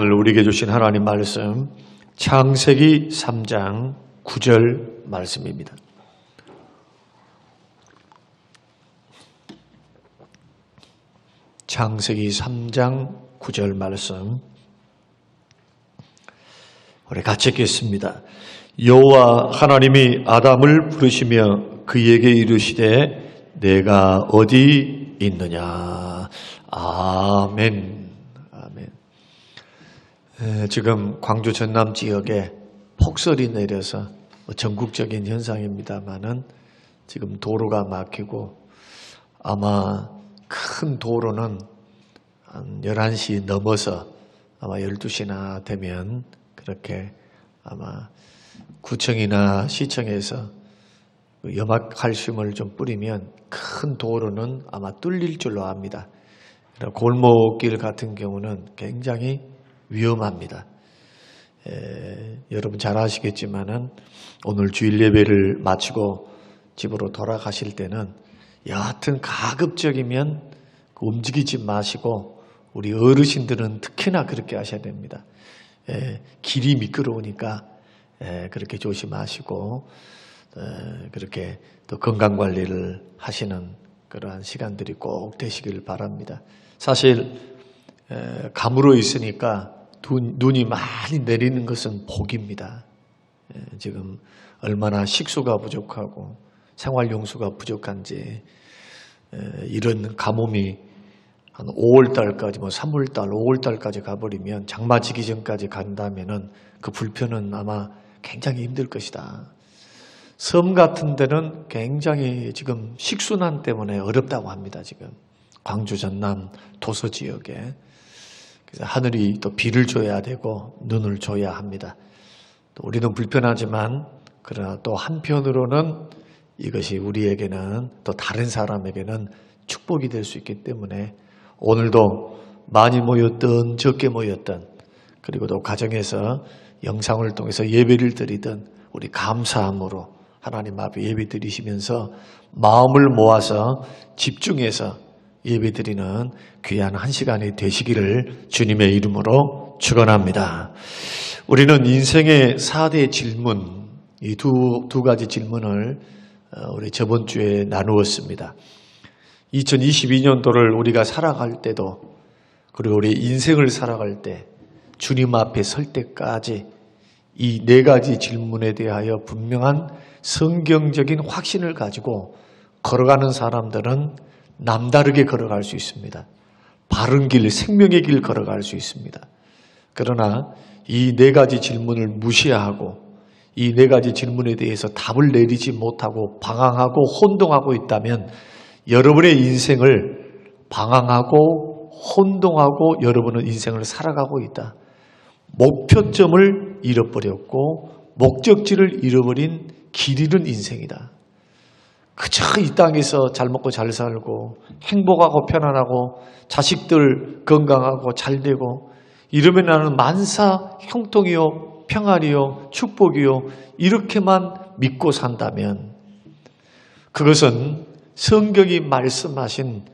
오늘 우리에게 주신 하나님 말씀 창세기 3장 9절 말씀입니다. 창세기 3장 9절 말씀 우리 같이 읽겠습니다. 여호와 하나님이 아담을 부르시며 그에게 이르시되 내가 어디 있느냐. 아멘. 지금 광주 전남 지역에 폭설이 내려서 전국적인 현상입니다만은 지금 도로가 막히고 아마 큰 도로는 한 11시 넘어서 아마 12시나 되면 그렇게 아마 구청이나 시청에서 염화칼슘을 좀 뿌리면 큰 도로는 아마 뚫릴 줄로 압니다. 골목길 같은 경우는 굉장히 위험합니다. 여러분 잘 아시겠지만은 오늘 주일 예배를 마치고 집으로 돌아가실 때는 여하튼 가급적이면 움직이지 마시고 우리 어르신들은 특히나 그렇게 하셔야 됩니다. 길이 미끄러우니까 그렇게 조심하시고 그렇게 또 건강관리를 하시는 그러한 시간들이 꼭 되시길 바랍니다. 사실 감으로 있으니까 눈이 많이 내리는 것은 복입니다. 지금 얼마나 식수가 부족하고 생활용수가 부족한지 이런 가뭄이 한 5월달까지 3월달, 5월달까지 가버리면 장마 지기 전까지 간다면은 그 불편은 아마 굉장히 힘들 것이다. 섬 같은 데는 굉장히 지금 식수난 때문에 어렵다고 합니다. 지금 광주 전남 도서 지역에. 그래서 하늘이 또 비를 줘야 되고 눈을 줘야 합니다. 또 우리는 불편하지만 그러나 또 한편으로는 이것이 우리에게는 또 다른 사람에게는 축복이 될 수 있기 때문에 오늘도 많이 모였던 적게 모였던 그리고 또 가정에서 영상을 통해서 예배를 드리던 우리 감사함으로 하나님 앞에 예배 드리시면서 마음을 모아서 집중해서 예배 드리는 귀한 한 시간이 되시기를 주님의 이름으로 축원합니다. 우리는 인생의 4대 질문, 이 두 가지 질문을 우리 저번 주에 나누었습니다. 2022년도를 우리가 살아갈 때도 그리고 우리 인생을 살아갈 때 주님 앞에 설 때까지 이 4가지 질문에 대하여 분명한 성경적인 확신을 가지고 걸어가는 사람들은 남다르게 걸어갈 수 있습니다. 바른 길, 생명의 길 걸어갈 수 있습니다. 그러나 이 4가지 질문을 무시하고 이 4가지 질문에 대해서 답을 내리지 못하고 방황하고 혼동하고 있다면 여러분의 인생을 방황하고 혼동하고 여러분은 인생을 살아가고 있다. 목표점을 잃어버렸고 목적지를 잃어버린 길 잃은 인생이다. 그저 이 땅에서 잘 먹고 잘 살고 행복하고 편안하고 자식들 건강하고 잘 되고 이러면 나는 만사 형통이요 평안이요 축복이요 이렇게만 믿고 산다면 그것은 성경이 말씀하신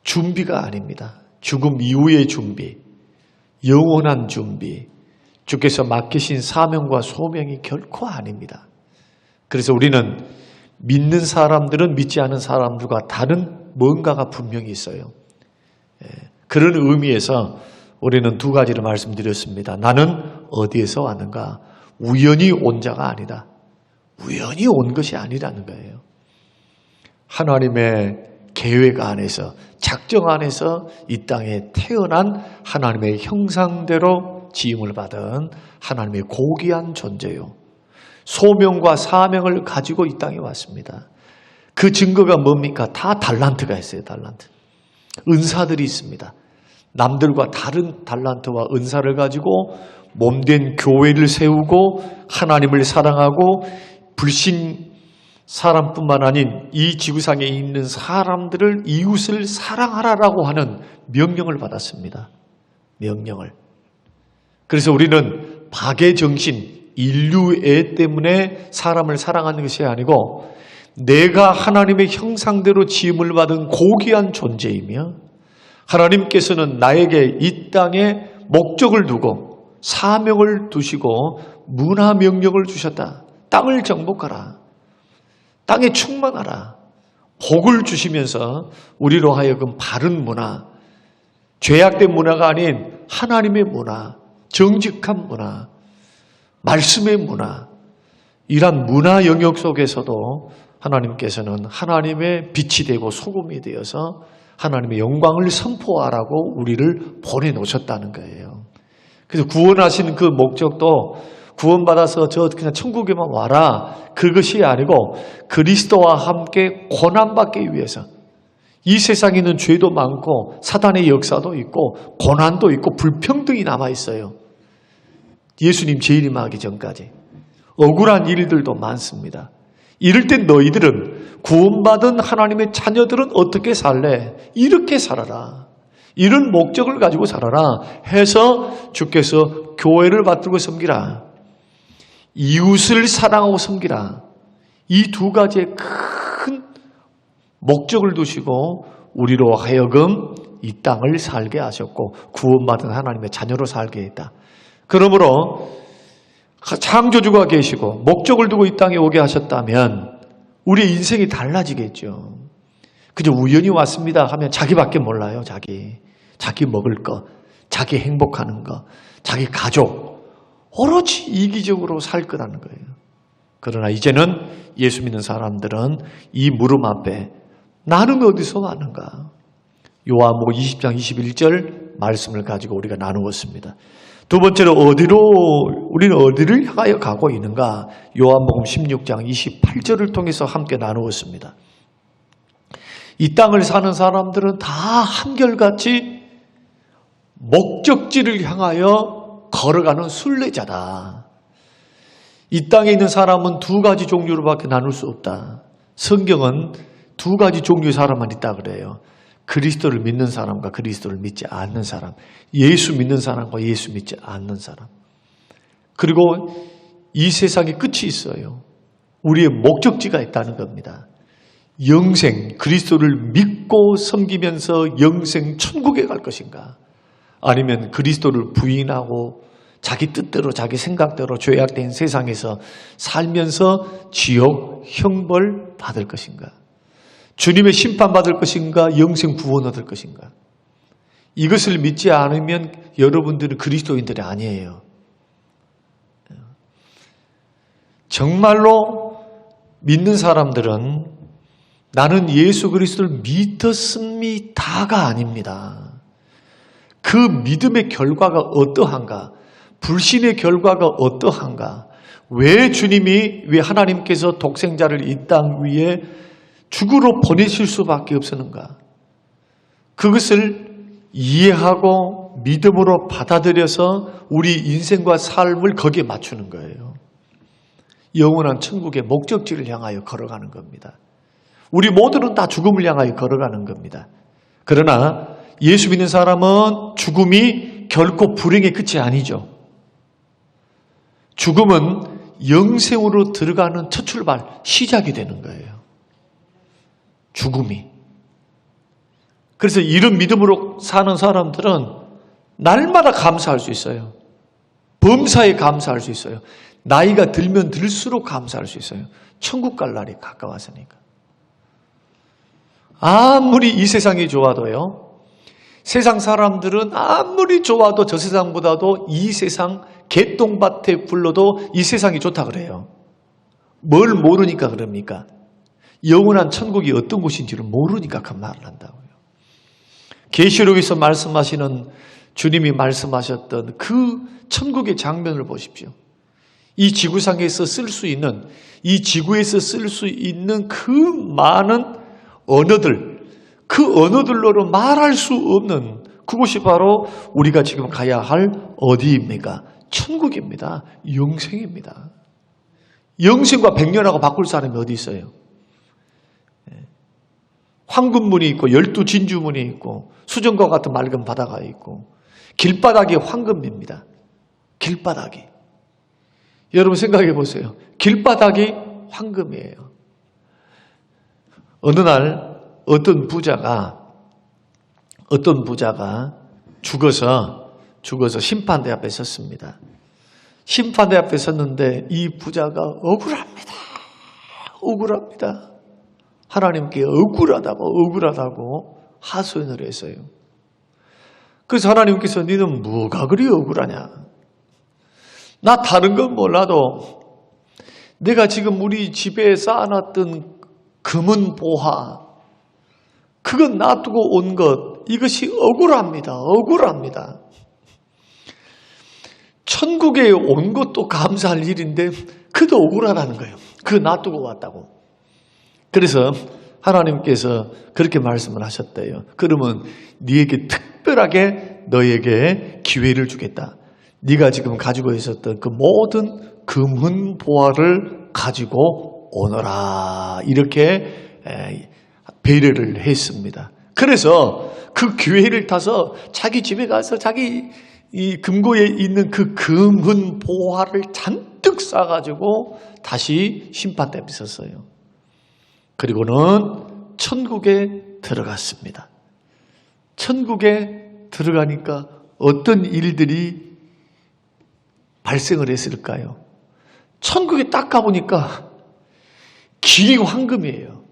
준비가 아닙니다. 죽음 이후의 준비, 영원한 준비, 주께서 맡기신 사명과 소명이 결코 아닙니다. 그래서 우리는 믿는 사람들은 믿지 않은 사람들과 다른 뭔가가 분명히 있어요. 그런 의미에서 우리는 2가지를 말씀드렸습니다. 나는 어디에서 왔는가? 우연히 온 자가 아니다. 우연히 온 것이 아니라는 거예요. 하나님의 계획 안에서 작정 안에서 이 땅에 태어난 하나님의 형상대로 지음을 받은 하나님의 고귀한 존재요. 소명과 사명을 가지고 이 땅에 왔습니다. 그 증거가 뭡니까? 다 달란트가 있어요. 달란트. 은사들이 있습니다. 남들과 다른 달란트와 은사를 가지고 몸된 교회를 세우고 하나님을 사랑하고 불신 사람뿐만 아닌 이 지구상에 있는 사람들을 이웃을 사랑하라라고 하는 명령을 받았습니다. 명령을. 그래서 우리는 박의 정신, 인류애 때문에 사람을 사랑하는 것이 아니고 내가 하나님의 형상대로 지음을 받은 고귀한 존재이며 하나님께서는 나에게 이 땅에 목적을 두고 사명을 두시고 문화 명령을 주셨다. 땅을 정복하라. 땅에 충만하라. 복을 주시면서 우리로 하여금 바른 문화, 죄악된 문화가 아닌 하나님의 문화, 정직한 문화, 말씀의 문화, 이러한 문화 영역 속에서도 하나님께서는 하나님의 빛이 되고 소금이 되어서 하나님의 영광을 선포하라고 우리를 보내놓으셨다는 거예요. 그래서 구원하시는 그 목적도 구원받아서 저 그냥 천국에만 와라, 그것이 아니고 그리스도와 함께 고난받기 위해서. 이 세상에 있는 죄도 많고 사단의 역사도 있고 고난도 있고 불평등이 남아있어요. 예수님 재림하기 전까지 억울한 일들도 많습니다. 이럴 땐 너희들은, 구원받은 하나님의 자녀들은 어떻게 살래? 이렇게 살아라. 이런 목적을 가지고 살아라 해서 주께서 교회를 받들고 섬기라, 이웃을 사랑하고 섬기라, 이 두 가지의 큰 목적을 두시고 우리로 하여금 이 땅을 살게 하셨고 구원받은 하나님의 자녀로 살게 했다. 그러므로 창조주가 계시고 목적을 두고 이 땅에 오게 하셨다면 우리의 인생이 달라지겠죠. 그저 우연히 왔습니다 하면 자기밖에 몰라요. 자기 먹을 거, 자기 행복하는 거, 자기 가족, 오로지 이기적으로 살 거라는 거예요. 그러나 이제는 예수 믿는 사람들은 이 물음 앞에 나는 어디서 왔는가? 요한복음 20장 21절 말씀을 가지고 우리가 나누었습니다. 두 번째로 우리는 어디를 향하여 가고 있는가? 요한복음 16장 28절을 통해서 함께 나누었습니다. 이 땅을 사는 사람들은 다 한결같이 목적지를 향하여 걸어가는 순례자다. 이 땅에 있는 사람은 두 가지 종류로밖에 나눌 수 없다. 성경은 두 가지 종류의 사람만 있다 그래요. 그리스도를 믿는 사람과 그리스도를 믿지 않는 사람, 예수 믿는 사람과 예수 믿지 않는 사람. 그리고 이 세상에 끝이 있어요. 우리의 목적지가 있다는 겁니다. 영생, 그리스도를 믿고 섬기면서 영생 천국에 갈 것인가? 아니면 그리스도를 부인하고 자기 뜻대로 자기 생각대로 죄악된 세상에서 살면서 지옥 형벌 받을 것인가? 주님의 심판받을 것인가? 영생 구원 얻을 것인가? 이것을 믿지 않으면 여러분들은 그리스도인들이 아니에요. 정말로 믿는 사람들은 나는 예수 그리스도를 믿었습니다가 아닙니다. 그 믿음의 결과가 어떠한가? 불신의 결과가 어떠한가? 왜 하나님께서 독생자를 이 땅 위에 죽으러 보내실 수밖에 없었는가? 그것을 이해하고 믿음으로 받아들여서 우리 인생과 삶을 거기에 맞추는 거예요. 영원한 천국의 목적지를 향하여 걸어가는 겁니다. 우리 모두는 다 죽음을 향하여 걸어가는 겁니다. 그러나 예수 믿는 사람은 죽음이 결코 불행의 끝이 아니죠. 죽음은 영생으로 들어가는 첫 출발, 시작이 되는 거예요. 죽음이. 그래서 이런 믿음으로 사는 사람들은 날마다 감사할 수 있어요. 범사에 감사할 수 있어요. 나이가 들면 들수록 감사할 수 있어요. 천국 갈 날이 가까웠으니까. 아무리 이 세상이 좋아도요, 세상 사람들은 아무리 좋아도 저 세상보다도 이 세상 개똥밭에 굴러도 이 세상이 좋다 그래요. 뭘 모르니까 그럽니까? 영원한 천국이 어떤 곳인지를 모르니까 그 말을 한다고요. 계시록에서 말씀하시는 주님이 말씀하셨던 그 천국의 장면을 보십시오. 이 지구상에서 쓸 수 있는, 이 지구에서 쓸 수 있는 그 많은 언어들, 그 언어들로는 말할 수 없는 그곳이 바로 우리가 지금 가야 할 어디입니까? 천국입니다. 영생입니다. 영생과 백년하고 바꿀 사람이 어디 있어요? 황금문이 있고 12진주문이 있고 수정과 같은 맑은 바다가 있고 길바닥이 황금입니다. 길바닥이. 여러분 생각해 보세요. 길바닥이 황금이에요. 어느 날 어떤 부자가 죽어서 죽어서 심판대 앞에 섰습니다. 심판대 앞에 섰는데 이 부자가 억울합니다. 억울합니다. 하나님께 억울하다고 하소연을 했어요. 그래서 하나님께서 너는 뭐가 그리 억울하냐? 나 다른 건 몰라도 내가 지금 우리 집에 쌓아놨던 금은 보화, 그건 놔두고 온 것, 이것이 억울합니다. 억울합니다. 천국에 온 것도 감사할 일인데 그도 억울하다는 거예요. 그거 놔두고 왔다고. 그래서 하나님께서 그렇게 말씀을 하셨대요. 그러면 네게 특별하게 너에게 기회를 주겠다. 네가 지금 가지고 있었던 그 모든 금은 보화를 가지고 오너라. 이렇게 배려를 했습니다. 그래서 그 기회를 타서 자기 집에 가서 자기 이 금고에 있는 그 금은 보화를 잔뜩 싸가지고 다시 심판대에 섰어요. 그리고는 천국에 들어갔습니다. 천국에 들어가니까 어떤 일들이 발생을 했을까요? 천국에 딱 가보니까 길이 황금이에요.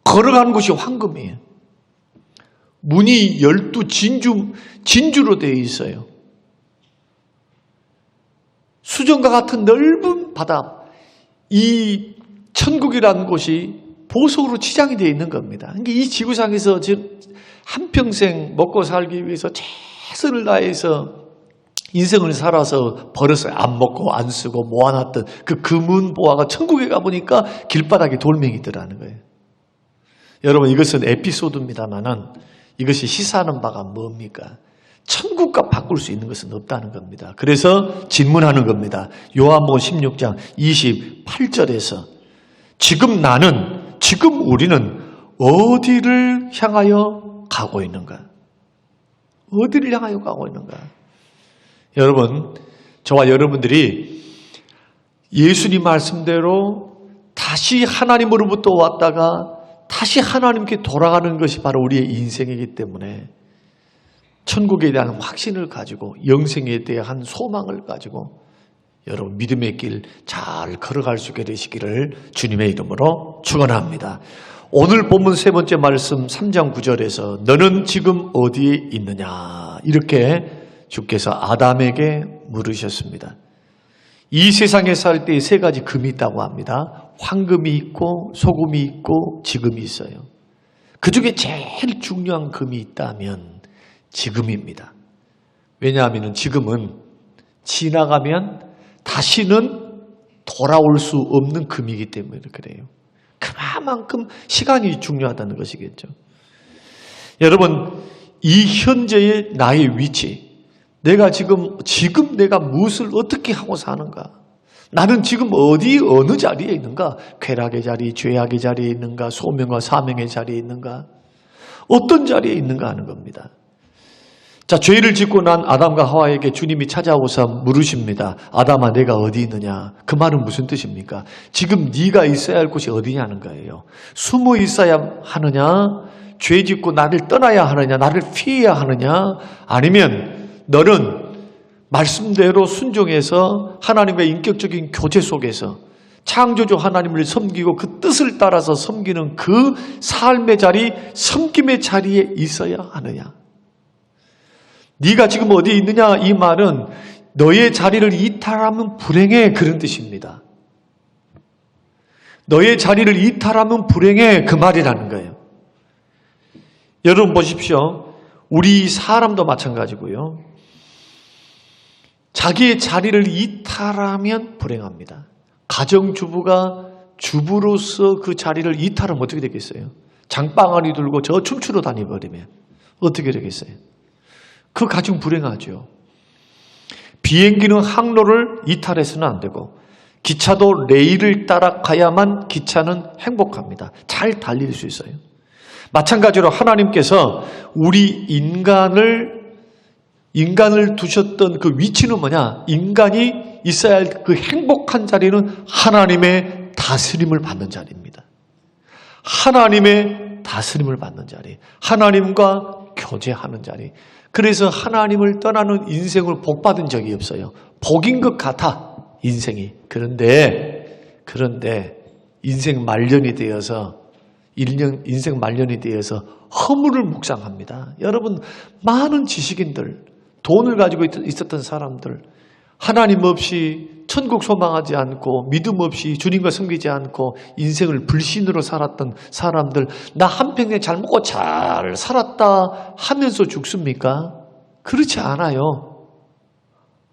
걸어가는 곳이 황금이에요. 문이 12진주로 되어 있어요. 수정과 같은 넓은 바다, 이 천국이라는 곳이 보석으로 치장이 되어 있는 겁니다. 그러니까 이 지구상에서 한평생 먹고 살기 위해서 최선을 다해서 인생을 살아서 버려서 안 먹고 안 쓰고 모아놨던 그 금은 보화가 천국에 가보니까 길바닥에 돌멩이더라는 거예요. 여러분, 이것은 에피소드입니다만은 이것이 시사하는 바가 뭡니까? 천국과 바꿀 수 있는 것은 없다는 겁니다. 그래서 질문하는 겁니다. 요한복음 16장 28절에서 지금 우리는 어디를 향하여 가고 있는가? 어디를 향하여 가고 있는가? 여러분, 저와 여러분들이 예수님 말씀대로 다시 하나님으로부터 왔다가 다시 하나님께 돌아가는 것이 바로 우리의 인생이기 때문에 천국에 대한 확신을 가지고 영생에 대한 소망을 가지고 여러분 믿음의 길 잘 걸어갈 수 있게 되시기를 주님의 이름으로 축원합니다. 오늘 본문 세 번째 말씀 3장 9절에서 너는 지금 어디에 있느냐 이렇게 주께서 아담에게 물으셨습니다. 이 세상에 살 때 세 가지 금이 있다고 합니다. 황금이 있고 소금이 있고 지금이 있어요. 그 중에 제일 중요한 금이 있다면 지금입니다. 왜냐하면 지금은 지나가면 다시는 돌아올 수 없는 금이기 때문에 그래요. 그만큼 시간이 중요하다는 것이겠죠. 여러분, 이 현재의 나의 위치, 내가 지금 내가 무엇을 어떻게 하고 사는가? 나는 지금 어느 자리에 있는가? 쾌락의 자리, 죄악의 자리에 있는가? 소명과 사명의 자리에 있는가? 어떤 자리에 있는가 하는 겁니다. 자, 죄를 짓고 난 아담과 하와에게 주님이 찾아오사 물으십니다. 아담아, 내가 어디 있느냐? 그 말은 무슨 뜻입니까? 지금 네가 있어야 할 곳이 어디냐는 거예요. 숨어 있어야 하느냐? 죄 짓고 나를 떠나야 하느냐? 나를 피해야 하느냐? 아니면 너는 말씀대로 순종해서 하나님과 인격적인 교제 속에서 창조주 하나님을 섬기고 그 뜻을 따라서 섬기는 그 삶의 자리, 섬김의 자리에 있어야 하느냐? 네가 지금 어디에 있느냐? 이 말은 너의 자리를 이탈하면 불행해, 그런 뜻입니다. 너의 자리를 이탈하면 불행해, 그 말이라는 거예요. 여러분 보십시오. 우리 사람도 마찬가지고요. 자기의 자리를 이탈하면 불행합니다. 가정주부가 주부로서 그 자리를 이탈하면 어떻게 되겠어요? 장방아리 들고 저 춤추러 다니버리면 어떻게 되겠어요? 그 가정 불행하죠. 비행기는 항로를 이탈해서는 안 되고 기차도 레일을 따라 가야만 기차는 행복합니다. 잘 달릴 수 있어요. 마찬가지로 하나님께서 우리 인간을 두셨던 그 위치는 뭐냐? 인간이 있어야 할 그 행복한 자리는 하나님의 다스림을 받는 자리입니다. 하나님의 다스림을 받는 자리. 하나님과 교제하는 자리. 그래서 하나님을 떠나는 인생을 복받은 적이 없어요. 복인 것 같아, 인생이. 그런데 인생 말년이 되어서 허물을 묵상합니다. 여러분, 많은 지식인들, 돈을 가지고 있었던 사람들, 하나님 없이 천국 소망하지 않고 믿음 없이 주님과 섬기지 않고 인생을 불신으로 살았던 사람들, 나 한평생 잘 먹고 잘 살았다 하면서 죽습니까? 그렇지 않아요.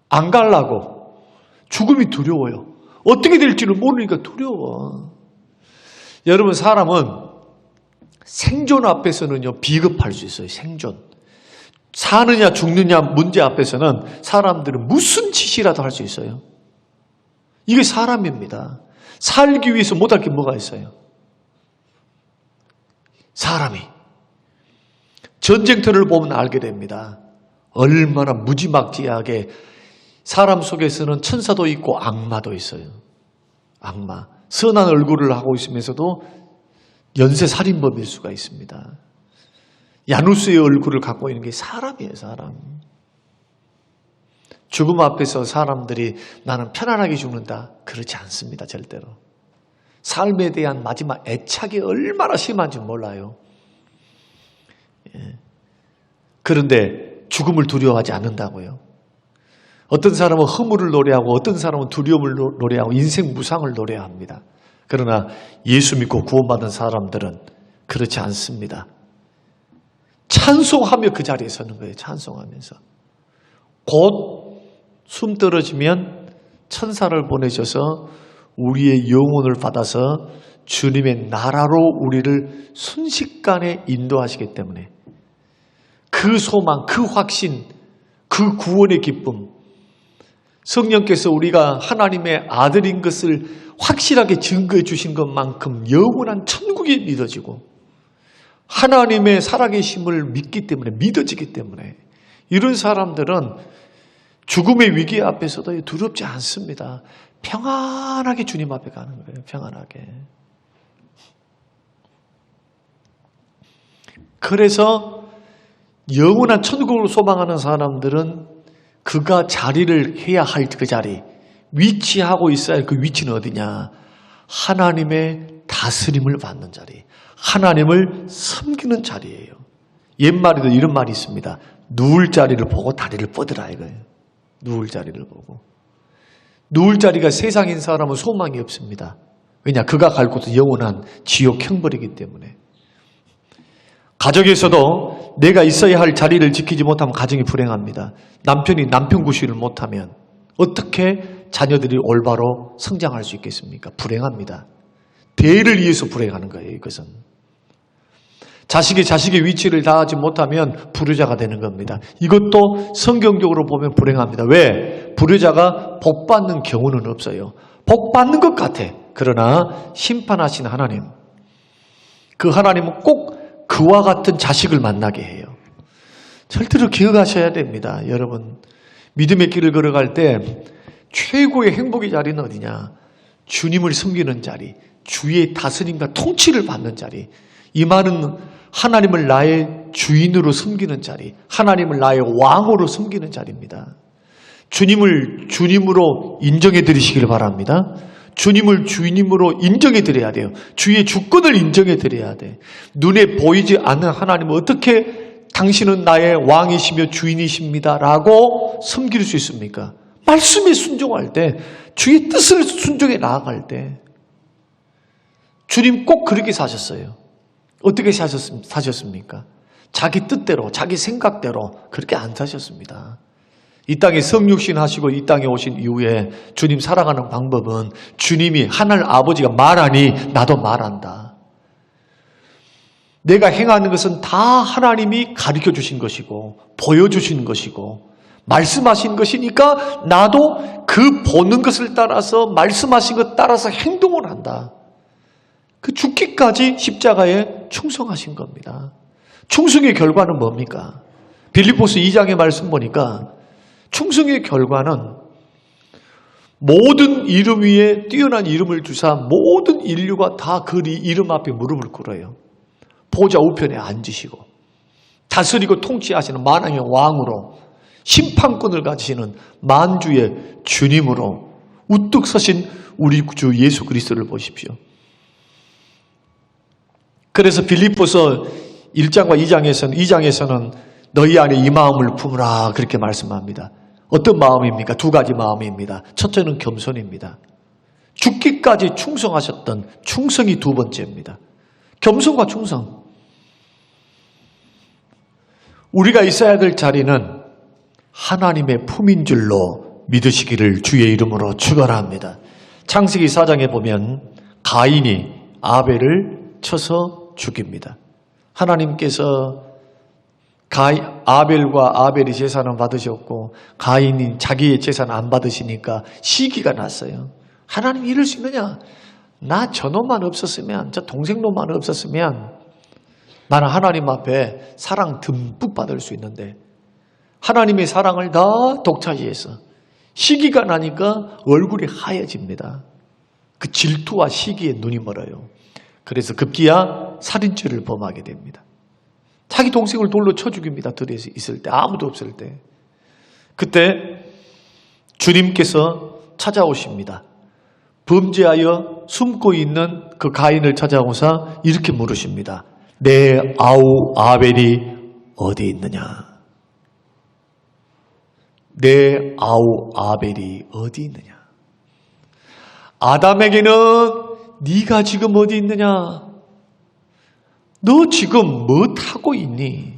안 갈라고. 죽음이 두려워요. 어떻게 될지를 모르니까 두려워. 여러분, 사람은 생존 앞에서는요, 비겁할 수 있어요. 생존. 사느냐 죽느냐 문제 앞에서는 사람들은 무슨 짓이라도 할 수 있어요. 이게 사람입니다. 살기 위해서 못할 게 뭐가 있어요? 사람이. 전쟁터를 보면 알게 됩니다. 얼마나 무지막지하게 사람 속에서는 천사도 있고 악마도 있어요. 악마. 선한 얼굴을 하고 있으면서도 연쇄살인범일 수가 있습니다. 야누스의 얼굴을 갖고 있는 게 사람이에요, 사람. 죽음 앞에서 사람들이 나는 편안하게 죽는다. 그렇지 않습니다, 절대로. 삶에 대한 마지막 애착이 얼마나 심한지 몰라요. 그런데 죽음을 두려워하지 않는다고요. 어떤 사람은 허물을 노래하고 어떤 사람은 두려움을 노래하고 인생 무상을 노래합니다. 그러나 예수 믿고 구원받은 사람들은 그렇지 않습니다. 찬송하며 그 자리에 서는 거예요. 찬송하면서. 곧 숨 떨어지면 천사를 보내셔서 우리의 영혼을 받아서 주님의 나라로 우리를 순식간에 인도하시기 때문에 그 소망, 그 확신, 그 구원의 기쁨, 성령께서 우리가 하나님의 아들인 것을 확실하게 증거해 주신 것만큼 영원한 천국이 믿어지고 하나님의 살아계심을 믿기 때문에, 믿어지기 때문에 이런 사람들은 죽음의 위기 앞에서도 두렵지 않습니다. 평안하게 주님 앞에 가는 거예요. 평안하게. 그래서 영원한 천국을 소망하는 사람들은 그가 자리를 해야 할 그 자리, 위치하고 있어야 할 그 위치는 어디냐? 하나님의 다스림을 받는 자리, 하나님을 섬기는 자리예요. 옛말에도 이런 말이 있습니다. 누울 자리를 보고 다리를 뻗으라 이거예요. 누울 자리를 보고. 누울 자리가 세상인 사람은 소망이 없습니다. 왜냐? 그가 갈 곳은 영원한 지옥 형벌이기 때문에. 가정에서도 내가 있어야 할 자리를 지키지 못하면 가정이 불행합니다. 남편이 남편 구실을 못하면 어떻게 자녀들이 올바로 성장할 수 있겠습니까? 불행합니다. 대를 위해서 불행하는 거예요, 이것은. 자식이 자식의 위치를 다하지 못하면 불효자가 되는 겁니다. 이것도 성경적으로 보면 불행합니다. 왜? 불효자가 복 받는 경우는 없어요. 복 받는 것 같아. 그러나 심판하신 하나님, 그 하나님은 꼭 그와 같은 자식을 만나게 해요. 절대로 기억하셔야 됩니다. 여러분, 믿음의 길을 걸어갈 때 최고의 행복의 자리는 어디냐? 주님을 섬기는 자리, 주의 다스림과 통치를 받는 자리. 이 말은 하나님을 나의 주인으로 섬기는 자리, 하나님을 나의 왕으로 섬기는 자리입니다. 주님을 주님으로 인정해 드리시길 바랍니다. 주님을 주님으로 인정해 드려야 돼요. 주의 주권을 인정해 드려야 돼. 눈에 보이지 않는 하나님은 어떻게 당신은 나의 왕이시며 주인이십니다 라고 섬길 수 있습니까? 말씀에 순종할 때, 주의 뜻을 순종해 나아갈 때. 주님 꼭 그렇게 사셨어요. 어떻게 사셨습니까? 자기 뜻대로, 자기 생각대로 그렇게 안 사셨습니다. 이 땅에 성육신 하시고 이 땅에 오신 이후에 주님 살아가는 방법은 주님이 하늘 아버지가 말하니 나도 말한다. 내가 행하는 것은 다 하나님이 가르쳐 주신 것이고 보여주신 것이고 말씀하신 것이니까 나도 그 보는 것을 따라서 말씀하신 것 따라서 행동을 한다. 그 죽기까지 십자가에 충성하신 겁니다. 충성의 결과는 뭡니까? 빌립보서 2장의 말씀 보니까 충성의 결과는 모든 이름 위에 뛰어난 이름을 주사 모든 인류가 다 그 이름 앞에 무릎을 꿇어요. 보좌 우편에 앉으시고 다스리고 통치하시는 만왕의 왕으로 심판권을 가지시는 만주의 주님으로 우뚝 서신 우리 주 예수 그리스도를 보십시오. 그래서 빌립보서 1장과 2장에서는 너희 안에 이 마음을 품으라 그렇게 말씀합니다. 어떤 마음입니까? 두 가지 마음입니다. 첫째는 겸손입니다. 죽기까지 충성하셨던 충성이 두 번째입니다. 겸손과 충성. 우리가 있어야 될 자리는 하나님의 품인 줄로 믿으시기를 주의 이름으로 축원합니다. 창세기 4장에 보면 가인이 아벨을 쳐서 죽입니다. 하나님께서 아벨과 아벨이 재산을 받으셨고 가인이 자기의 재산 안 받으시니까 시기가 났어요. 하나님 이럴 수 있느냐? 나 저놈만 없었으면, 저 동생놈만 없었으면 나는 하나님 앞에 사랑 듬뿍 받을 수 있는데 하나님의 사랑을 다 독차지해서 시기가 나니까 얼굴이 하얘집니다. 그 질투와 시기에 눈이 멀어요. 그래서 급기야 살인죄를 범하게 됩니다. 자기 동생을 돌로 쳐 죽입니다. 들에 있을 때, 아무도 없을 때. 그때 주님께서 찾아오십니다. 범죄하여 숨고 있는 그 가인을 찾아오사 이렇게 물으십니다. 내 아우 아벨이 어디 있느냐? 내 아우 아벨이 어디 있느냐? 아담에게는 네가 지금 어디 있느냐? 너 지금 뭐 하고 있니?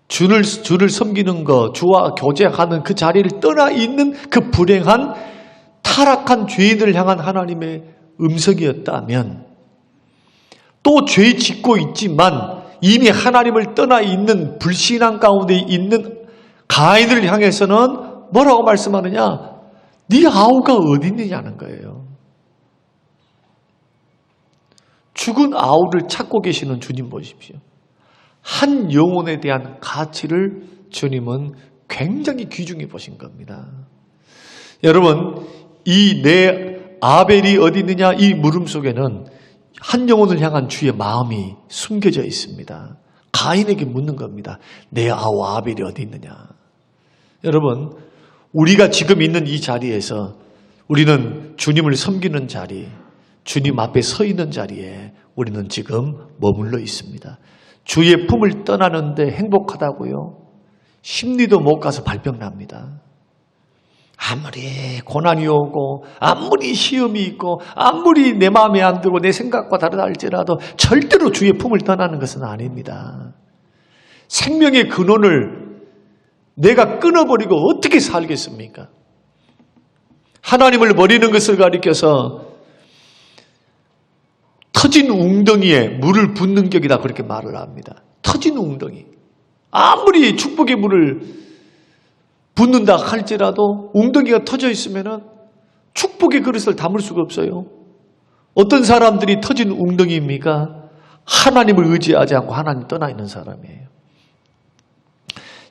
주를 섬기는 것, 주와 교제하는 그 자리를 떠나 있는 그 불행한 타락한 죄인을 향한 하나님의 음성이었다면 또 죄 짓고 있지만 이미 하나님을 떠나 있는 불신앙 가운데 있는 가인을 향해서는 뭐라고 말씀하느냐? 네 아우가 어디 있느냐는 거예요. 죽은 아우를 찾고 계시는 주님 보십시오. 한 영혼에 대한 가치를 주님은 굉장히 귀중히 보신 겁니다. 여러분, 이 내 아벨이 어디 있느냐 이 물음 속에는 한 영혼을 향한 주의 마음이 숨겨져 있습니다. 가인에게 묻는 겁니다. 내 아우 아벨이 어디 있느냐. 여러분, 우리가 지금 있는 이 자리에서 우리는 주님을 섬기는 자리, 주님 앞에 서 있는 자리에 우리는 지금 머물러 있습니다. 주의 품을 떠나는데 행복하다고요? 심리도 못 가서 발병납니다. 아무리 고난이 오고 아무리 시험이 있고 아무리 내 마음에 안 들고 내 생각과 다르다 할지라도 절대로 주의 품을 떠나는 것은 아닙니다. 생명의 근원을 내가 끊어버리고 어떻게 살겠습니까? 하나님을 버리는 것을 가리켜서 터진 웅덩이에 물을 붓는 격이다 그렇게 말을 합니다. 터진 웅덩이. 아무리 축복의 물을 붓는다 할지라도 웅덩이가 터져 있으면 축복의 그릇을 담을 수가 없어요. 어떤 사람들이 터진 웅덩이입니까? 하나님을 의지하지 않고 하나님 떠나 있는 사람이에요.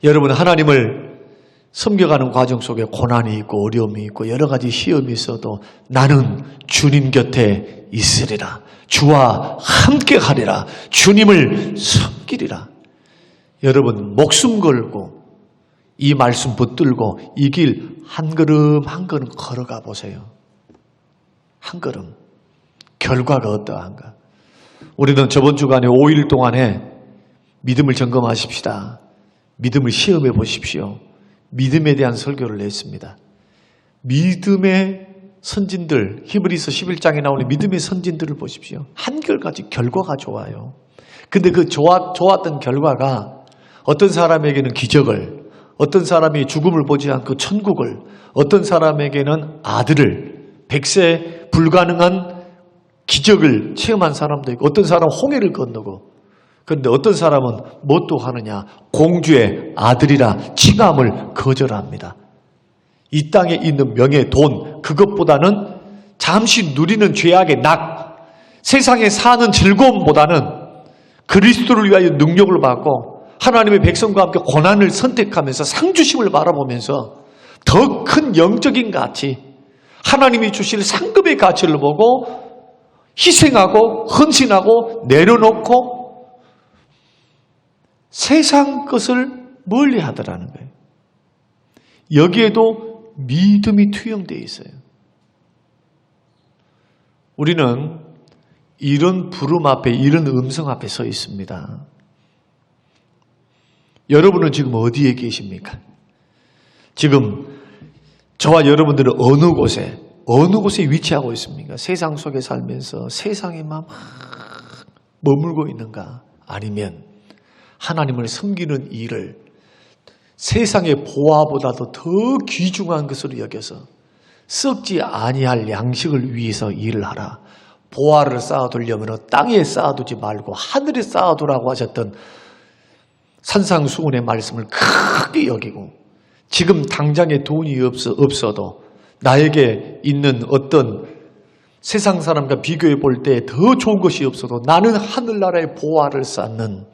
여러분, 하나님을 섬겨가는 과정 속에 고난이 있고 어려움이 있고 여러 가지 시험이 있어도 나는 주님 곁에 있으리라. 주와 함께 하리라. 주님을 섬기리라. 여러분, 목숨 걸고 이 말씀 붙들고 이 길 한 걸음 한 걸음 걸어가 보세요. 한 걸음. 결과가 어떠한가? 우리는 저번 주간에 5일 동안에 믿음을 점검하십시다. 믿음을 시험해 보십시오. 믿음에 대한 설교를 했습니다. 믿음의 선진들, 히브리서 11장에 나오는 믿음의 선진들을 보십시오. 한결같이 결과가 좋아요. 근데 그 좋았던 결과가 어떤 사람에게는 기적을, 어떤 사람이 죽음을 보지 않고 천국을, 어떤 사람에게는 아들을, 100세 불가능한 기적을 체험한 사람도 있고, 어떤 사람은 홍해를 건너고, 그런데 어떤 사람은 뭣도 하느냐? 공주의 아들이라 칭함을 거절합니다. 이 땅에 있는 명예, 돈, 그것보다는 잠시 누리는 죄악의 낙, 세상에 사는 즐거움보다는 그리스도를 위하여 능력을 받고 하나님의 백성과 함께 고난을 선택하면서 상주심을 바라보면서 더 큰 영적인 가치, 하나님이 주실 상급의 가치를 보고 희생하고 헌신하고 내려놓고 세상 것을 멀리 하더라는 거예요. 여기에도 믿음이 투영되어 있어요. 우리는 이런 부름 앞에, 이런 음성 앞에 서 있습니다. 여러분은 지금 어디에 계십니까? 지금 저와 여러분들은 어느 곳에 위치하고 있습니까? 세상 속에 살면서 세상에만 막 머물고 있는가? 아니면 하나님을 섬기는 일을 세상의 보화보다도 더 귀중한 것으로 여겨서 썩지 아니할 양식을 위해서 일을 하라. 보화를 쌓아두려면 땅에 쌓아두지 말고 하늘에 쌓아두라고 하셨던 산상수훈의 말씀을 크게 여기고, 지금 당장에 돈이 없어도 나에게 있는 어떤 세상 사람과 비교해 볼 때 더 좋은 것이 없어도 나는 하늘나라의 보화를 쌓는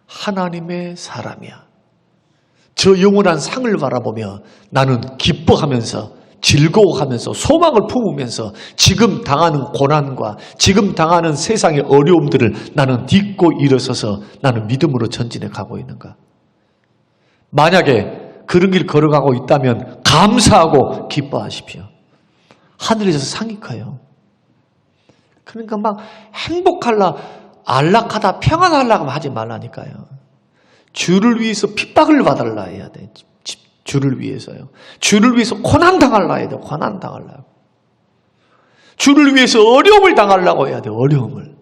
하나님의 사람이야. 저 영원한 상을 바라보며 나는 기뻐하면서 즐거워하면서 소망을 품으면서 지금 당하는 고난과 지금 당하는 세상의 어려움들을 나는 딛고 일어서서 나는 믿음으로 전진해 가고 있는가? 만약에 그런 길 걸어가고 있다면 감사하고 기뻐하십시오. 하늘에서 상이 커요. 그러니까 막 행복할라, 안락하다, 평안하려고 하지 말라니까요. 주를 위해서 핍박을 받을라 해야 돼. 주를 위해서요. 주를 위해서 고난당할라 해야 돼. 고난당하려고. 주를 위해서 어려움을 당하려고 해야 돼. 어려움을.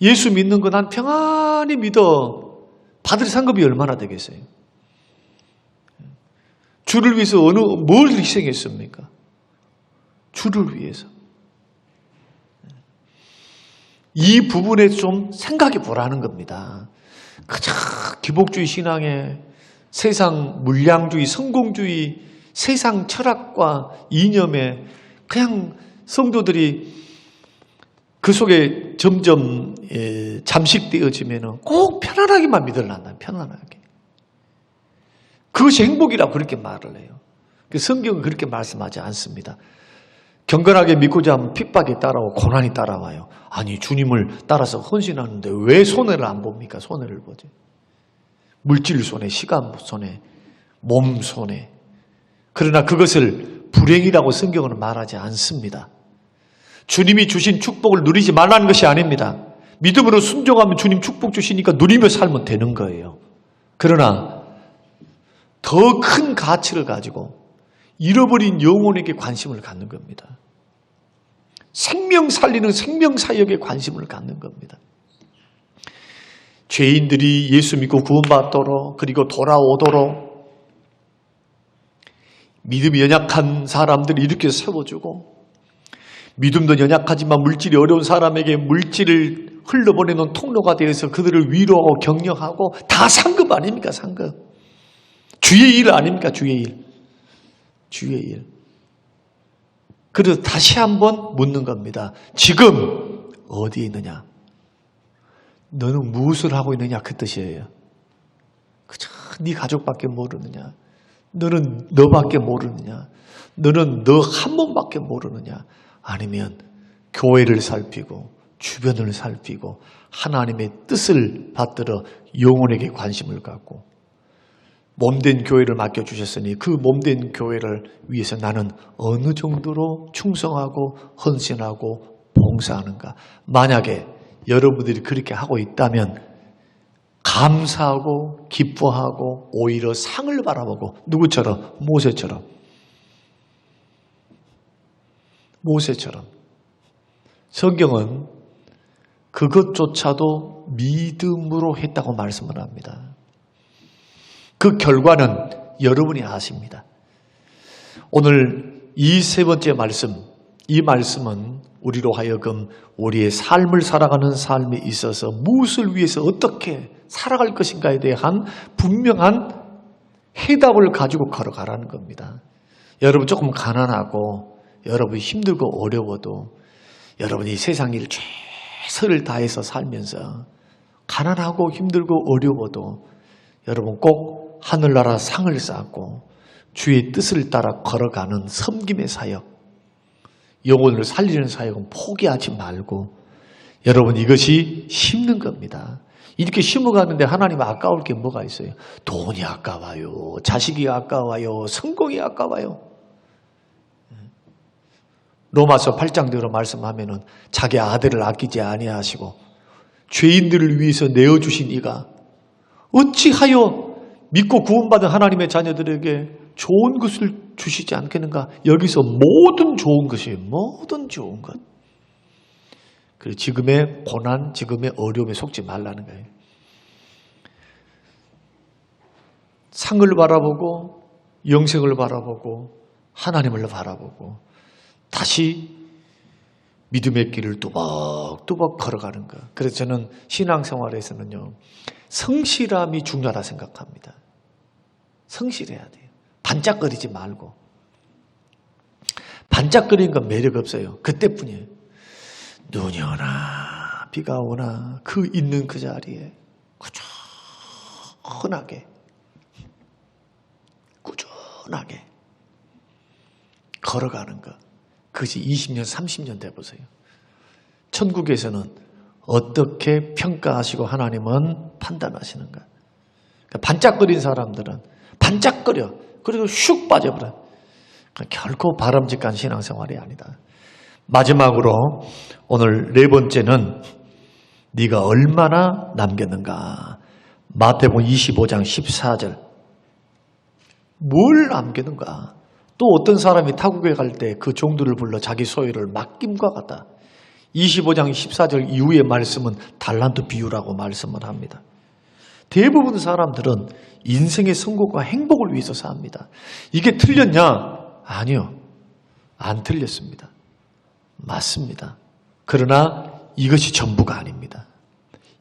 예수 믿는 거 난 평안히 믿어. 받을 상급이 얼마나 되겠어요? 주를 위해서 뭘 희생했습니까? 주를 위해서. 이 부분에 좀 생각해 보라는 겁니다. 그저 기복주의 신앙에 세상 물량주의, 성공주의, 세상 철학과 이념에 그냥 성도들이 그 속에 점점 잠식되어지면 꼭 편안하게만 믿으려나, 편안하게. 그것이 행복이라고 그렇게 말을 해요. 성경은 그렇게 말씀하지 않습니다. 경건하게 믿고자 하면 핍박이 따라오고 고난이 따라와요. 아니, 주님을 따라서 헌신하는데 왜 손해를 안 봅니까? 손해를 보죠. 물질 손해, 시간 손해, 몸 손해. 그러나 그것을 불행이라고 성경은 말하지 않습니다. 주님이 주신 축복을 누리지 말라는 것이 아닙니다. 믿음으로 순종하면 주님 축복 주시니까 누리며 살면 되는 거예요. 그러나 더 큰 가치를 가지고 잃어버린 영혼에게 관심을 갖는 겁니다. 생명 살리는 생명사역에 관심을 갖는 겁니다. 죄인들이 예수 믿고 구원받도록, 그리고 돌아오도록 믿음이 연약한 사람들을 이렇게 세워주고, 믿음도 연약하지만 물질이 어려운 사람에게 물질을 흘러보내는 통로가 되어서 그들을 위로하고 격려하고, 다 상급 아닙니까? 상급. 주의 일 아닙니까? 주의 일. 주의 일. 그래서 다시 한번 묻는 겁니다. 지금 어디에 있느냐? 너는 무엇을 하고 있느냐? 그 뜻이에요. 그저 네 가족밖에 모르느냐? 너는 너밖에 모르느냐? 너는 너 한 몸밖에 모르느냐? 아니면 교회를 살피고 주변을 살피고 하나님의 뜻을 받들어 영혼에게 관심을 갖고 몸된 교회를 맡겨주셨으니 그 몸된 교회를 위해서 나는 어느 정도로 충성하고 헌신하고 봉사하는가. 만약에 여러분들이 그렇게 하고 있다면 감사하고 기뻐하고 오히려 상을 바라보고, 누구처럼? 모세처럼. 성경은 그것조차도 믿음으로 했다고 말씀을 합니다. 그 결과는 여러분이 아십니다. 오늘 이 세 번째 말씀, 이 말씀은 우리로 하여금 우리의 삶을 살아가는 삶에 있어서 무엇을 위해서 어떻게 살아갈 것인가에 대한 분명한 해답을 가지고 걸어가라는 겁니다. 여러분 조금 가난하고 여러분이 힘들고 어려워도 여러분이 세상 일 최선을 다해서 살면서 가난하고 힘들고 어려워도 여러분 꼭 하늘나라 상을 쌓고 주의 뜻을 따라 걸어가는 섬김의 사역, 영혼을 살리는 사역은 포기하지 말고 여러분 이것이 힘든 겁니다. 이렇게 심어가는데 하나님 아까울 게 뭐가 있어요? 돈이 아까워요. 자식이 아까워요. 성공이 아까워요. 로마서 8장대로 말씀하면은 자기 아들을 아끼지 아니하시고 죄인들을 위해서 내어주신 이가 어찌하여 믿고 구원받은 하나님의 자녀들에게 좋은 것을 주시지 않겠는가? 여기서 모든 좋은 것이에요. 모든 좋은 것. 그리고 지금의 고난, 지금의 어려움에 속지 말라는 거예요. 상을 바라보고 영생을 바라보고 하나님을 바라보고 다시 믿음의 길을 뚜벅뚜벅 걸어가는 것. 그래서 저는 신앙생활에서는요, 성실함이 중요하다 생각합니다. 성실해야 돼요. 반짝거리지 말고. 반짝거리는 건 매력 없어요. 그때뿐이에요. 눈이 오나 비가 오나 그 있는 그 자리에 꾸준하게 걸어가는 것. 그것이 20년, 30년 돼보세요. 천국에서는 어떻게 평가하시고 하나님은 판단하시는가. 그러니까 반짝거린 사람들은 반짝거려. 그리고 슉 빠져버려. 그러니까 결코 바람직한 신앙생활이 아니다. 마지막으로 오늘 네 번째는 네가 얼마나 남겼는가. 마태복음 25장 14절. 뭘 남겼는가. 또 어떤 사람이 타국에 갈 때 그 종들을 불러 자기 소유를 맡김과 같다. 25장 14절 이후의 말씀은 달란트 비유라고 말씀을 합니다. 대부분 사람들은 인생의 성공과 행복을 위해서 삽니다. 이게 틀렸냐? 아니요. 안 틀렸습니다. 맞습니다. 그러나 이것이 전부가 아닙니다.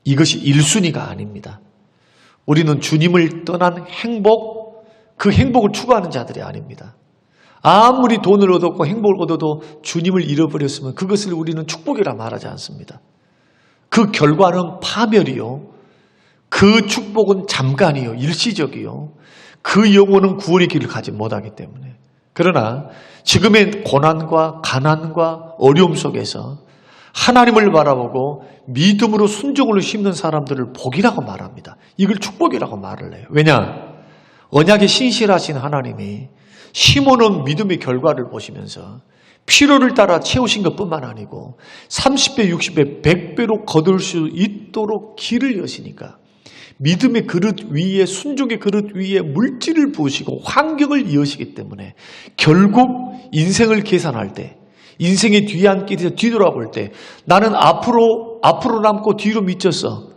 이것이 1순위가 아닙니다. 우리는 주님을 떠난 행복, 그 행복을 추구하는 자들이 아닙니다. 아무리 돈을 얻었고 행복을 얻어도 주님을 잃어버렸으면 그것을 우리는 축복이라 말하지 않습니다. 그 결과는 파멸이요. 그 축복은 잠깐이요. 일시적이요. 그 영혼은 구원의 길을 가지 못하기 때문에. 그러나 지금의 고난과 가난과 어려움 속에서 하나님을 바라보고 믿음으로 순종으로 심는 사람들을 복이라고 말합니다. 이걸 축복이라고 말을 해요. 왜냐? 언약에 신실하신 하나님이 시몬은 믿음의 결과를 보시면서 필요를 따라 채우신 것뿐만 아니고 30배, 60배, 100배로 거둘 수 있도록 길을 여시니까 믿음의 그릇 위에, 순종의 그릇 위에 물질을 부으시고 환경을 이으시기 때문에 결국 인생을 계산할 때, 인생의 뒤안길에서 뒤돌아볼 때 나는 앞으로 남고 뒤로 미쳤어.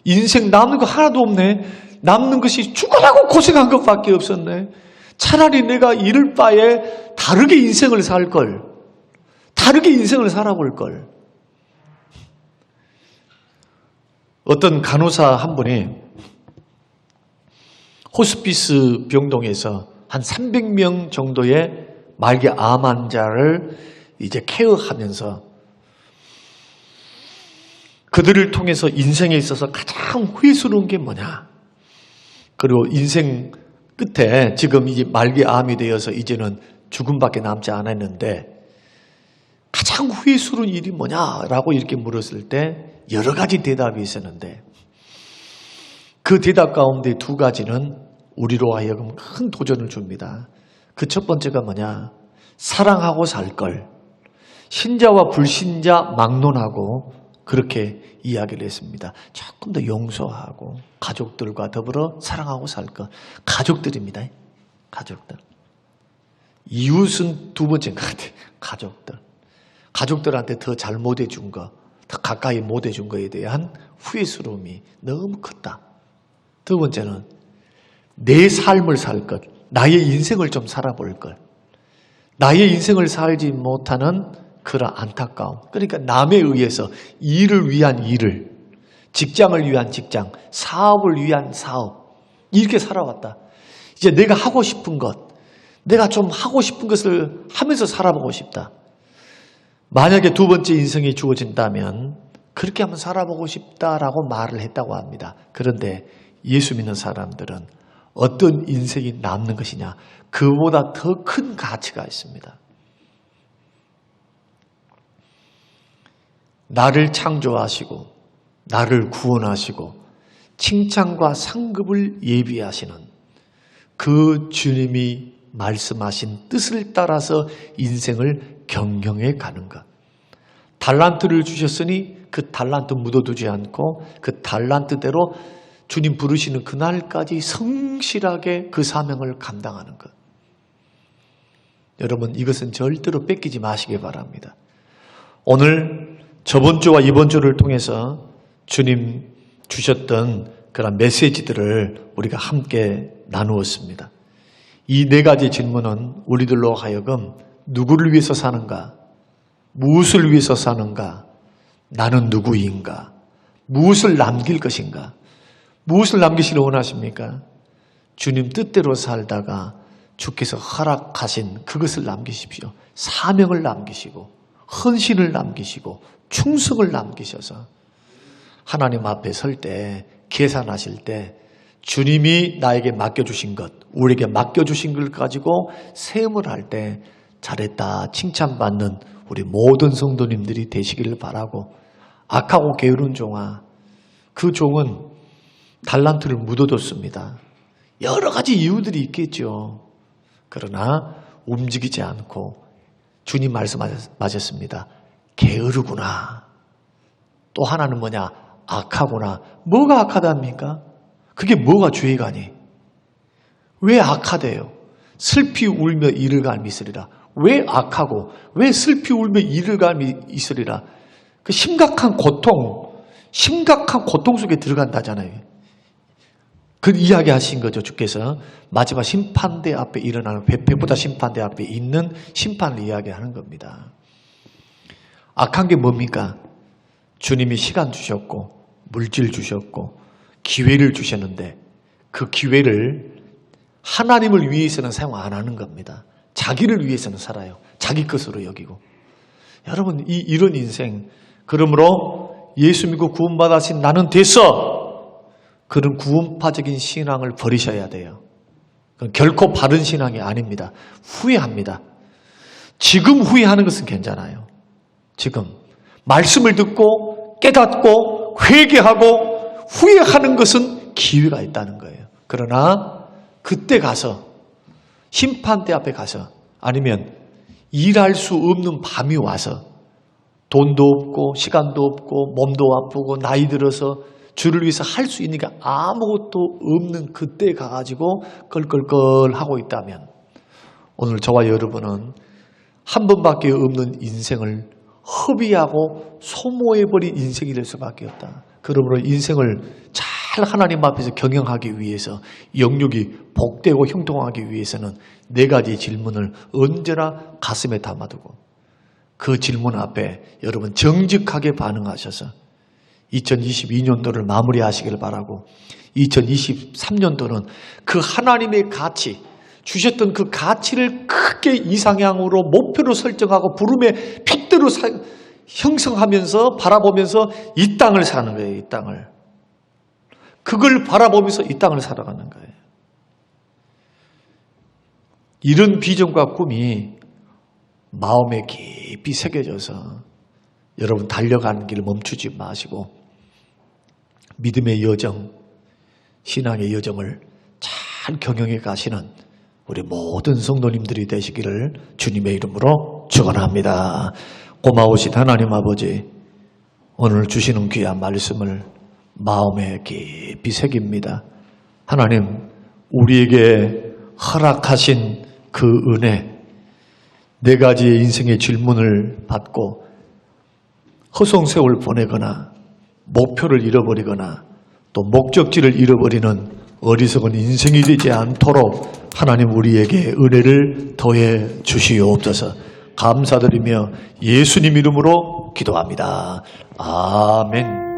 인생 남는 거 하나도 없네. 남는 것이 죽으라고 고생한 것밖에 없었네. 차라리 내가 이럴 바에 다르게 인생을 살 걸. 다르게 인생을 살아볼 걸. 어떤 간호사 한 분이 호스피스 병동에서 한 300명 정도의 말기 암 환자를 이제 케어하면서 그들을 통해서 인생에 있어서 가장 후회스러운 게 뭐냐. 그리고 인생 끝에 지금 이제 말기 암이 되어서 이제는 죽음밖에 남지 않았는데 가장 후회스러운 일이 뭐냐라고 이렇게 물었을 때 여러 가지 대답이 있었는데 그 대답 가운데 두 가지는 우리로 하여금 큰 도전을 줍니다. 그 첫 번째가 뭐냐? 사랑하고 살 걸. 신자와 불신자 막론하고 그렇게 이야기를 했습니다. 조금 더 용서하고 가족들과 더불어 사랑하고 살 것. 가족들입니다. 가족들. 이웃은 두 번째인 것 같아요. 가족들. 가족들한테 더 잘못해 준 거, 더 가까이 못해 준 거에 대한 후회스러움이 너무 컸다. 두 번째는 내 삶을 살 것. 나의 인생을 좀 살아볼 걸. 나의 인생을 살지 못하는 그런 안타까움. 그러니까 남에 의해서 일을 위한 일을, 직장을 위한 직장, 사업을 위한 사업 이렇게 살아왔다. 이제 내가 하고 싶은 것, 내가 좀 하고 싶은 것을 하면서 살아보고 싶다. 만약에 두 번째 인생이 주어진다면 그렇게 한번 살아보고 싶다라고 말을 했다고 합니다. 그런데 예수 믿는 사람들은 어떤 인생이 남는 것이냐, 그보다 더 큰 가치가 있습니다. 나를 창조하시고 나를 구원하시고 칭찬과 상급을 예비하시는 그 주님이 말씀하신 뜻을 따라서 인생을 경영해 가는 것. 달란트를 주셨으니 그 달란트 묻어두지 않고 그 달란트대로 주님 부르시는 그날까지 성실하게 그 사명을 감당하는 것. 여러분, 이것은 절대로 뺏기지 마시기 바랍니다. 오늘 저번 주와 이번 주를 통해서 주님 주셨던 그런 메시지들을 우리가 함께 나누었습니다. 이 네 가지 질문은 우리들로 하여금 누구를 위해서 사는가? 무엇을 위해서 사는가? 나는 누구인가? 무엇을 남길 것인가? 무엇을 남기시려 원하십니까? 주님 뜻대로 살다가 주께서 허락하신 그것을 남기십시오. 사명을 남기시고 헌신을 남기시고 충성을 남기셔서 하나님 앞에 설 때, 계산하실 때 주님이 나에게 맡겨주신 것, 우리에게 맡겨주신 걸 가지고 세움을 할 때 잘했다 칭찬받는 우리 모든 성도님들이 되시기를 바라고, 악하고 게으른 종아, 그 종은 달란트를 묻어뒀습니다. 여러 가지 이유들이 있겠죠. 그러나 움직이지 않고 주님 말씀하셨습니다. 게으르구나. 또 하나는 뭐냐? 악하구나. 뭐가 악하답니까? 그게 뭐가 죄가니? 왜 악하대요? 슬피 울며 이를 갈미 있으리라. 왜 악하고 왜 슬피 울며 이를 갈미 있으리라? 그 심각한 고통 속에 들어간다잖아요. 그 이야기 하신 거죠. 주께서 마지막 심판대 앞에 일어나는 회표보다 심판대 앞에 있는 심판을 이야기하는 겁니다. 악한 게 뭡니까? 주님이 시간 주셨고 물질 주셨고 기회를 주셨는데 그 기회를 하나님을 위해서는 사용 안 하는 겁니다. 자기를 위해서는 살아요. 자기 것으로 여기고. 여러분, 이런 인생, 그러므로 예수 믿고 구원받으신 나는 됐어! 그런 구원파적인 신앙을 버리셔야 돼요. 결코 바른 신앙이 아닙니다. 후회합니다. 지금 후회하는 것은 괜찮아요. 지금 말씀을 듣고 깨닫고 회개하고 후회하는 것은 기회가 있다는 거예요. 그러나 그때 가서 심판대 앞에 가서 아니면 일할 수 없는 밤이 와서 돈도 없고 시간도 없고 몸도 아프고 나이 들어서 주를 위해서 할 수 있는 게 아무것도 없는 그때 가가지고 껄껄껄 하고 있다면 오늘 저와 여러분은 한 번밖에 없는 인생을 허비하고 소모해버린 인생이 될 수밖에 없다. 그러므로 인생을 잘 하나님 앞에서 경영하기 위해서 영육이 복되고 형통하기 위해서는 네 가지 질문을 언제나 가슴에 담아두고 그 질문 앞에 여러분 정직하게 반응하셔서 2022년도를 마무리하시길 바라고 2023년도는 그 하나님의 가치 주셨던 그 가치를 크게 이상향으로 목표로 설정하고 부름의 핏대로 형성하면서 바라보면서 이 땅을 사는 거예요. 이 땅을. 그걸 바라보면서 이 땅을 살아가는 거예요. 이런 비전과 꿈이 마음에 깊이 새겨져서 여러분 달려가는 길을 멈추지 마시고 믿음의 여정, 신앙의 여정을 잘 경영해 가시는 우리 모든 성도님들이 되시기를 주님의 이름으로 축원합니다. 고마우신 하나님 아버지, 오늘 주시는 귀한 말씀을 마음에 깊이 새깁니다. 하나님, 우리에게 허락하신 그 은혜, 네 가지의 인생의 질문을 받고 허송세월 보내거나 목표를 잃어버리거나 또 목적지를 잃어버리는 어리석은 인생이 되지 않도록 하나님 우리에게 은혜를 더해 주시옵소서. 감사드리며 예수님 이름으로 기도합니다. 아멘.